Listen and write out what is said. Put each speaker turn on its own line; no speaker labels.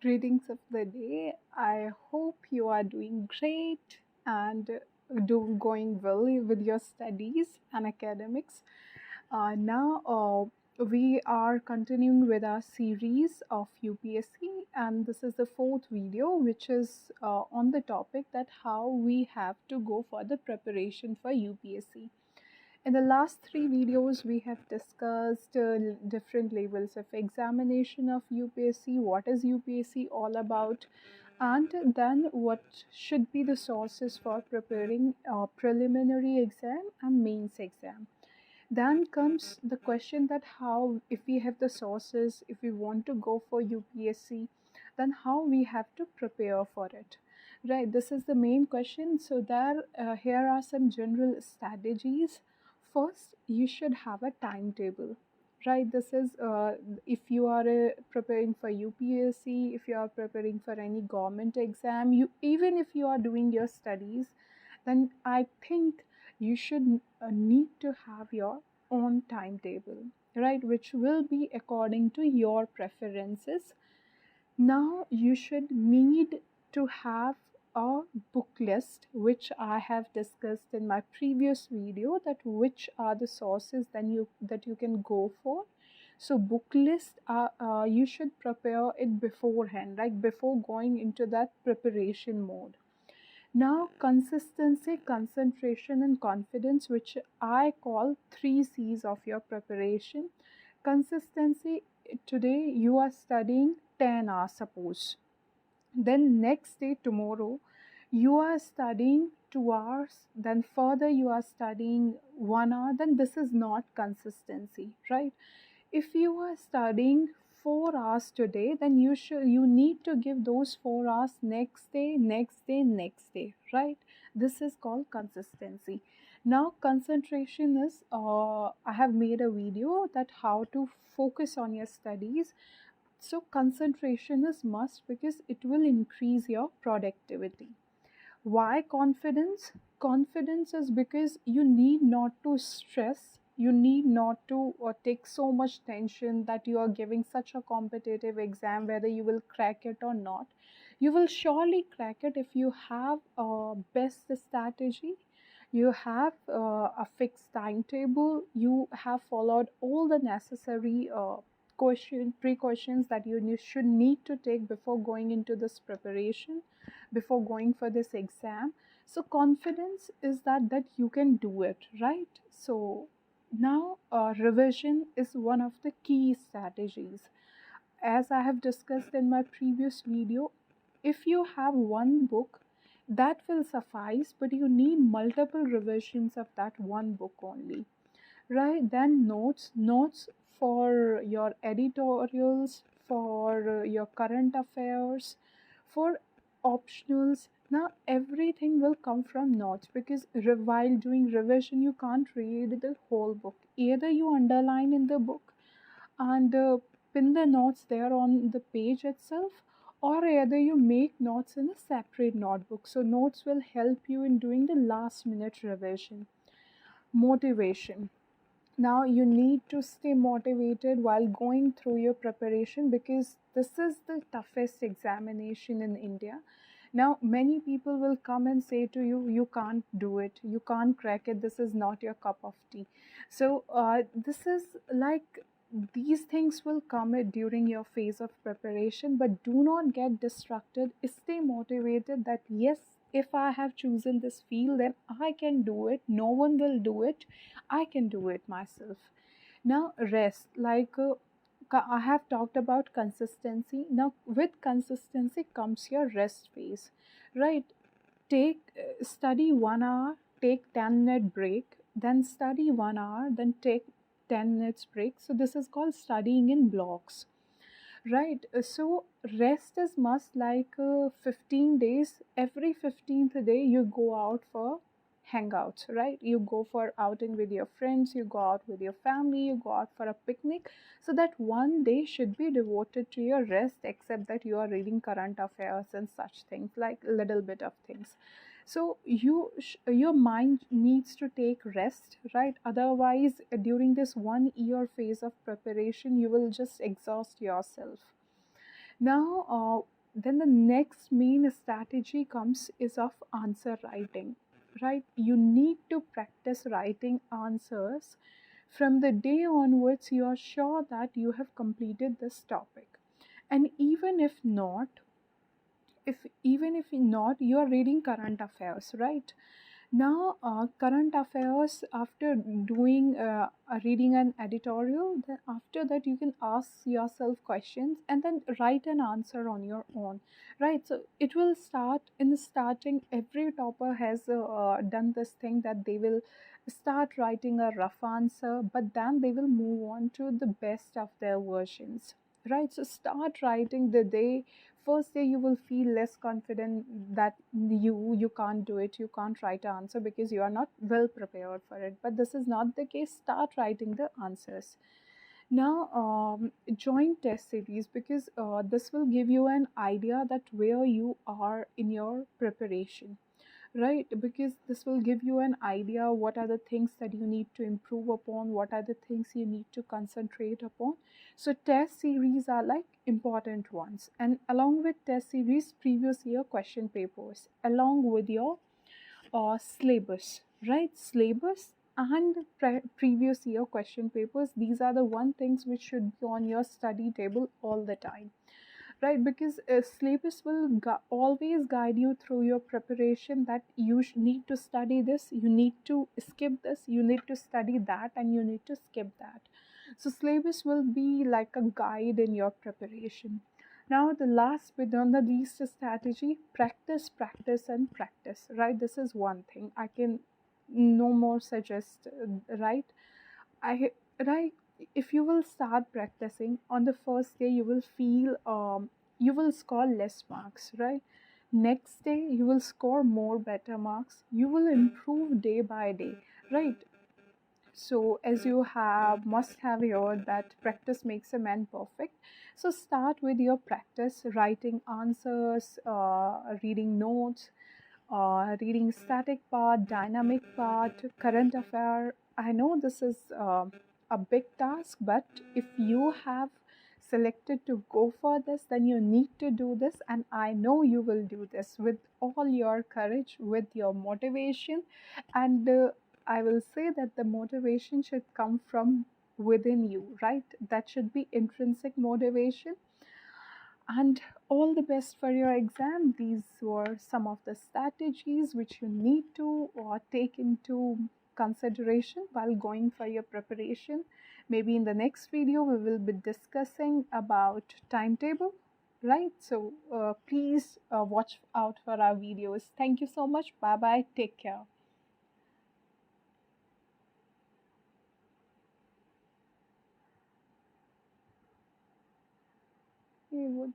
Greetings of the day. I hope you are doing great and going well with your studies and academics. Now, we are continuing with our series of UPSC, and this is the fourth video, which is on the topic that how we have to go for the preparation for UPSC. In the last three videos, we have discussed different levels of examination of UPSC, what is UPSC all about, and then what should be the sources for preparing a preliminary exam and mains exam. Then comes the question that how, if we have the sources, if we want to go for UPSC, then how we have to prepare for it. Right, this is the main question. So here are some general strategies. First, you should have a timetable. Right, this is if you are preparing for UPSC, if you are preparing for any government exam, you even if you are doing your studies, then I think you should need to have your own timetable, right, which will be according to your preferences. Now you should need to have a book list, which I have discussed in my previous video, that which are the sources then you can go for. So book list, you should prepare it beforehand, like before going into that preparation mode. Now, consistency, concentration, and confidence, which I call 3 C's of your preparation. Consistency, today you are studying 10 hours, suppose. Then, next day, tomorrow, you are studying 2 hours. Then, further, you are studying 1 hour. Then, this is not consistency, right? If you are studying 4 hours today, then you need to give those 4 hours next day, next day, next day, right? This is called consistency. Now concentration is I have made a video that how to focus on your studies. So concentration is must because it will increase your productivity. Why confidence? Confidence is because you need not to stress, you need not to take so much tension that you are giving such a competitive exam, whether you will crack it or not. You will surely crack it if you have a best strategy, you have a fixed timetable, you have followed all the necessary precautions that you should need to take before going into this preparation, before going for this exam. So confidence is that you can do it, right? So now revision is one of the key strategies. As I have discussed in my previous video, if you have one book, that will suffice, but you need multiple revisions of that one book only, right? Then notes for your editorials, for your current affairs, for optionals. Now everything will come from notes, because while doing revision you can't read the whole book. Either you underline in the book and pin the notes there on the page itself, or either you make notes in a separate notebook. So notes will help you in doing the last minute revision. Motivation. Now you need to stay motivated while going through your preparation, because this is the toughest examination in India. Now many people will come and say to you, you can't do it, you can't crack it, this is not your cup of tea. So this is like, these things will come during your phase of preparation, but do not get distracted. Stay motivated that yes, if I have chosen this field, then I can do it, no one will do it, I can do it myself. Now rest, like I have talked about consistency. Now with consistency comes your rest phase, right? Take study 1 hour, take 10-minute break, then study 1 hour, then take 10 minutes break. So this is called studying in blocks, right? So rest is must, like 15 days, every 15th day you go out for hangouts, right? You go for outing with your friends, you go out with your family, you go out for a picnic. So that one day should be devoted to your rest, except that you are reading current affairs and such things, like a little bit of things. So your mind needs to take rest, right? Otherwise during this 1 year phase of preparation you will just exhaust yourself. Now, then the next main strategy comes is of answer writing, right? You need to practice writing answers from the day onwards you are sure that you have completed this topic. And even if not, you are reading current affairs, right? Now, current affairs, after doing reading an editorial, then after that you can ask yourself questions and then write an answer on your own, right? So it will start in the starting. Every topper has done this thing that they will start writing a rough answer, but then they will move on to the best of their versions, right? So start writing the day first day you will feel less confident that you can't do it, you can't write an answer because you are not well prepared for it, but this is not the case. Start writing the answers. Now, join test series because this will give you an idea that where you are in your preparation, right? Because this will give you an idea what are the things that you need to improve upon, what are the things you need to concentrate upon. So test series are like important ones, and along with test series, previous year question papers along with your syllabus, right? Syllabus and previous year question papers, these are the one things which should be on your study table all the time, right? Because syllabus will always guide you through your preparation, that you need to study this, you need to skip this, you need to study that, and you need to skip that. So syllabus will be like a guide in your preparation. Now the last but not the least strategy, practice, practice and practice, right? This is one thing I can no more suggest, right? I right, if you will start practicing on the first day, you will feel you will score less marks, right? Next day you will score more better marks, you will improve day by day, right? So as you have must have heard that practice makes a man perfect. So start with your practice, writing answers, reading notes, reading static part, dynamic part, current affair. I know this is a big task, but if you have selected to go for this, then you need to do this, and I know you will do this with all your courage, with your motivation, and I will say that the motivation should come from within you, right? That should be intrinsic motivation. And all the best for your exam. These were some of the strategies which you need to take into consideration while going for your preparation. Maybe in the next video we will be discussing about timetable, right? So please watch out for our videos. Thank you so much. Bye bye. Take care. You would